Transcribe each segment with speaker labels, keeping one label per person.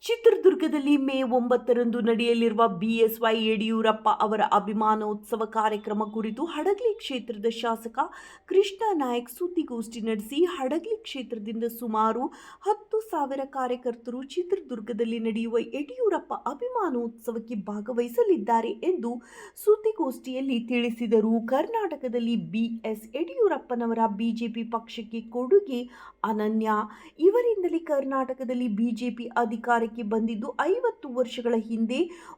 Speaker 1: ಚಿತ್ರದುರ್ಗದಲ್ಲಿ ಮೇ 9ರಂದು ನಡೆಯಲಿರುವ ಬಿಎಸ್ವೈ ಯಡಿಯೂರಪ್ಪ ಅವರ ಅಭಿಮಾನೋತ್ಸವ ಕಾರ್ಯಕ್ರಮ ಕುರಿತು ಹಡಗಲಿ ಕ್ಷೇತ್ರದ ಶಾಸಕ ಕೃಷ್ಣ ನಾಯಕ್ ಸುದ್ದಿಗೋಷ್ಠಿ ನಡೆಸಿ ಹಡಗಲಿ ಕ್ಷೇತ್ರದಿಂದ ಸುಮಾರು 10,000 ಕಾರ್ಯಕರ್ತರು ಚಿತ್ರದುರ್ಗದಲ್ಲಿ ನಡೆಯುವ ಯಡಿಯೂರಪ್ಪ ಅಭಿಮಾನೋತ್ಸವಕ್ಕೆ ಭಾಗವಹಿಸಲಿದ್ದಾರೆ ಎಂದು ಸುದ್ದಿಗೋಷ್ಠಿಯಲ್ಲಿ ತಿಳಿಸಿದರು. ಕರ್ನಾಟಕದಲ್ಲಿ ಬಿಎಸ್ ಯಡಿಯೂರಪ್ಪನವರ ಬಿಜೆಪಿ ಪಕ್ಷಕ್ಕೆ ಕೊಡುಗೆ ಅನನ್ಯ. ಇವರಿಂದಲೇ ಕರ್ನಾಟಕದಲ್ಲಿ ಬಿಜೆಪಿ ಅಧಿಕಾರಕ್ಕೆ ಬಂದಿದ್ದು 50 ವರ್ಷಗಳ ಹಿಂದೆ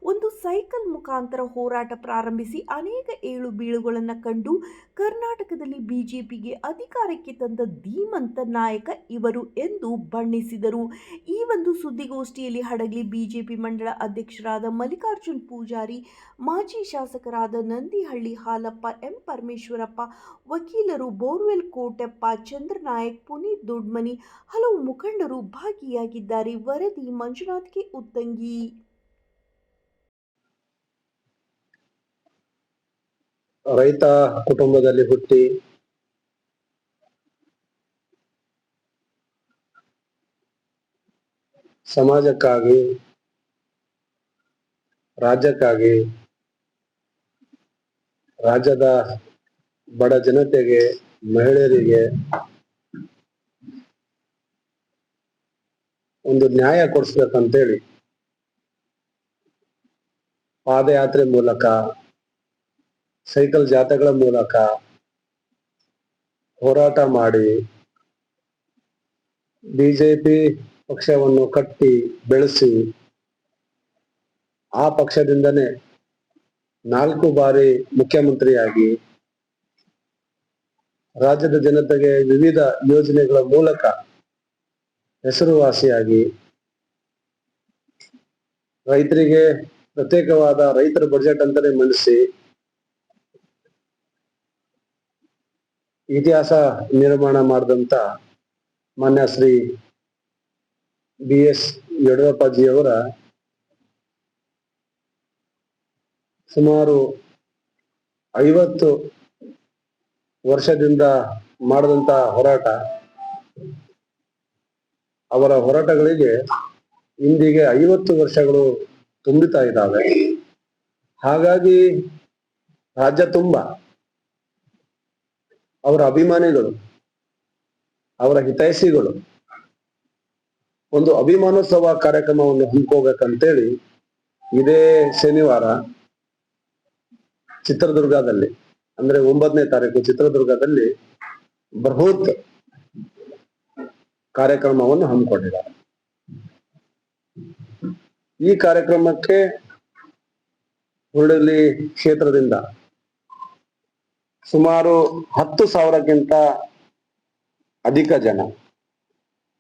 Speaker 1: ಒಂದು ಸೈಕಲ್ ಮುಖಾಂತರ ಹೋರಾಟ ಪ್ರಾರಂಭಿಸಿ ಅನೇಕ ಏಳು ಬೀಳುಗಳನ್ನು ಕಂಡು ಕರ್ನಾಟಕದಲ್ಲಿ ಬಿಜೆಪಿಗೆ ಅಧಿಕಾರಕ್ಕೆ ತಂದ ಧೀಮಂತ ನಾಯಕ ಇವರು ಎಂದು ಬಣ್ಣಿಸಿದರು. ಈ ಒಂದು ಸುದ್ದಿಗೋಷ್ಠಿಯಲ್ಲಿ ಹಡಗಲಿ ಬಿಜೆಪಿ ಮಂಡಳ ಅಧ್ಯಕ್ಷರಾದ ಮಲ್ಲಿಕಾರ್ಜುನ್ ಪೂಜಾರಿ, ಮಾಜಿ ಶಾಸಕರಾದ ನಂದಿಹಳ್ಳಿ ಹಾಲಪ್ಪ, ಎಂ ಪರಮೇಶ್ವರಪ್ಪ, ವಕೀಲರು ಬೋರ್ವೆಲ್ ಕೋಟೆಪ್ಪ, ಚಂದ್ರನಾಯಕ್, ಪುನೀತ್ ದೊಡ್ಮನಿ, ಹಲವು ಮುಖಂಡರು ಭಾಗಿಯಾಗಿದ್ದಾರೆ. ವರದಿ ಮಂಜುನಾಥ್ ಕೆ ಉತ್ತಂಗಿ.
Speaker 2: ರೈತ ಕುಟುಂಬದಲ್ಲಿ ಹುಟ್ಟಿ ಸಮಾಜಕ್ಕಾಗಿ, ರಾಜ್ಯಕ್ಕಾಗಿ, ರಾಜ್ಯದ ಬಡ ಜನತೆಗೆ, ಮಹಿಳೆಯರಿಗೆ ಒಂದು ನ್ಯಾಯ ಕೊಡಿಸ್ಬೇಕಂತೇಳಿ ಪಾದಯಾತ್ರೆ ಮೂಲಕ, ಸೈಕಲ್ ಜಾಥಾಗಳ ಮೂಲಕ ಹೋರಾಟ ಮಾಡಿ ಬಿಜೆಪಿ ಪಕ್ಷವನ್ನು ಕಟ್ಟಿ ಬೆಳೆಸಿ ಆ ಪಕ್ಷದಿಂದನೇ 4 ಬಾರಿ ಮುಖ್ಯಮಂತ್ರಿಯಾಗಿ ರಾಜ್ಯದ ಜನತೆಗೆ ವಿವಿಧ ಯೋಜನೆಗಳ ಮೂಲಕ ಹೆಸರುವಾಸಿಯಾಗಿ ರೈತರಿಗೆ ಪ್ರತ್ಯೇಕವಾದ ರೈತರ ಬಜೆಟ್ ಅಂತಾನೆ ಮಂಡಿಸಿ ಇತಿಹಾಸ ನಿರ್ಮಾಣ ಮಾಡಿದಂತ ಮಾನ್ಯ ಶ್ರೀ BS ಯಡಿಯೂರಪ್ಪಾಜಿಯವರ ಸುಮಾರು 50 ವರ್ಷದಿಂದ ಮಾಡಿದಂತ ಹೋರಾಟ, ಅವರ ಹೋರಾಟಗಳಿಗೆ ಇಂದಿಗೆ 50 ವರ್ಷಗಳು ತುಂಬಿತಾ ಇದ್ದಾವೆ. ಹಾಗಾಗಿ ರಾಜ್ಯ ತುಂಬ ಅವರ ಅಭಿಮಾನಿಗಳು, ಅವರ ಹಿತೈಷಿಗಳು ಒಂದು ಅಭಿಮಾನೋತ್ಸವ ಕಾರ್ಯಕ್ರಮವನ್ನು ಹಮ್ಮಿಕೋಬೇಕಂತೇಳಿ ಇದೇ ಶನಿವಾರ ಚಿತ್ರದುರ್ಗದಲ್ಲಿ, ಅಂದ್ರೆ 9ನೇ ತಾರೀಕು ಚಿತ್ರದುರ್ಗದಲ್ಲಿ ಬೃಹತ್ ಕಾರ್ಯಕ್ರಮವನ್ನು ಹಮ್ಮಿಕೊಂಡಿದ್ದಾರೆ. ಈ ಕಾರ್ಯಕ್ರಮಕ್ಕೆ ಹುರುಳಿ ಕ್ಷೇತ್ರದಿಂದ ಸುಮಾರು 10,000ಕ್ಕಿಂತ ಅಧಿಕ ಜನ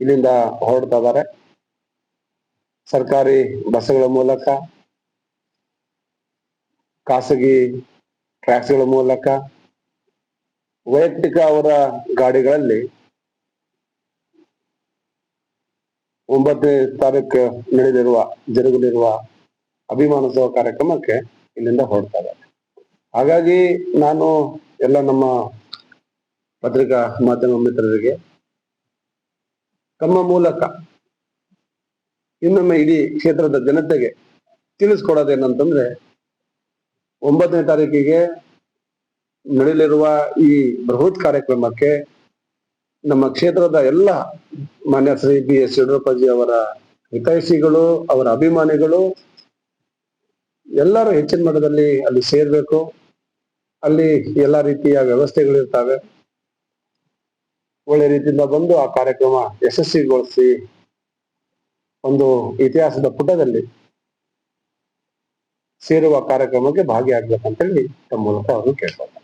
Speaker 2: ಇಲ್ಲಿಂದ ಹೊರಡ್ತಾ ಇದ್ದಾರೆ. ಸರ್ಕಾರಿ ಬಸ್ಗಳ ಮೂಲಕ, ಖಾಸಗಿ ಟ್ಯಾಕ್ಸಿಗಳ ಮೂಲಕ, ವೈಯಕ್ತಿಕ ಅವರ ಗಾಡಿಗಳಲ್ಲಿ 9ನೇ ತಾರೀಕು ಜರುಗಲಿರುವ ಅಭಿಮಾನೋತ್ಸವ ಕಾರ್ಯಕ್ರಮಕ್ಕೆ ಇಲ್ಲಿಂದ ಹೊರಡ್ತಾ ಇದ್ದಾರೆ. ಹಾಗಾಗಿ ನಾನು ಎಲ್ಲ ನಮ್ಮ ಪತ್ರಿಕಾ ಮಾಧ್ಯಮ ಮಿತ್ರರಿಗೆ ತಮ್ಮ ಮೂಲಕ ಇನ್ನೊಮ್ಮೆ ಇಡೀ ಕ್ಷೇತ್ರದ ಜನತೆಗೆ ತಿಳಿಸ್ಕೊಡೋದೇನಂತಂದ್ರೆ, 9ನೇ ತಾರೀಕಿಗೆ ನಡೆಯಲಿರುವ ಈ ಬೃಹತ್ ಕಾರ್ಯಕ್ರಮಕ್ಕೆ ನಮ್ಮ ಕ್ಷೇತ್ರದ ಎಲ್ಲ ಮಾನ್ಯ ಶ್ರೀ BS ಯಡಿಯೂರಪ್ಪಾಜಿ ಅವರ ಹಿತೈಷಿಗಳು, ಅವರ ಅಭಿಮಾನಿಗಳು ಎಲ್ಲರೂ ಹೆಚ್ಚಿನ ಮಟ್ಟದಲ್ಲಿ ಅಲ್ಲಿ ಸೇರ್ಬೇಕು. ಅಲ್ಲಿ ಎಲ್ಲಾ ರೀತಿಯ ವ್ಯವಸ್ಥೆಗಳಿರ್ತವೆ. ಒಳ್ಳೆ ರೀತಿಯಿಂದ ಬಂದು ಆ ಕಾರ್ಯಕ್ರಮ ಯಶಸ್ವಿಗೊಳಿಸಿ ಒಂದು ಇತಿಹಾಸದ ಪುಟದಲ್ಲಿ ಸೇರುವ ಕಾರ್ಯಕ್ರಮಕ್ಕೆ ಭಾಗಿಯಾಗ್ಬೇಕಂತೇಳಿ ತಮ್ಮ ಮೂಲಕ ಅವರು ಕೇಳ್ತಾರೆ.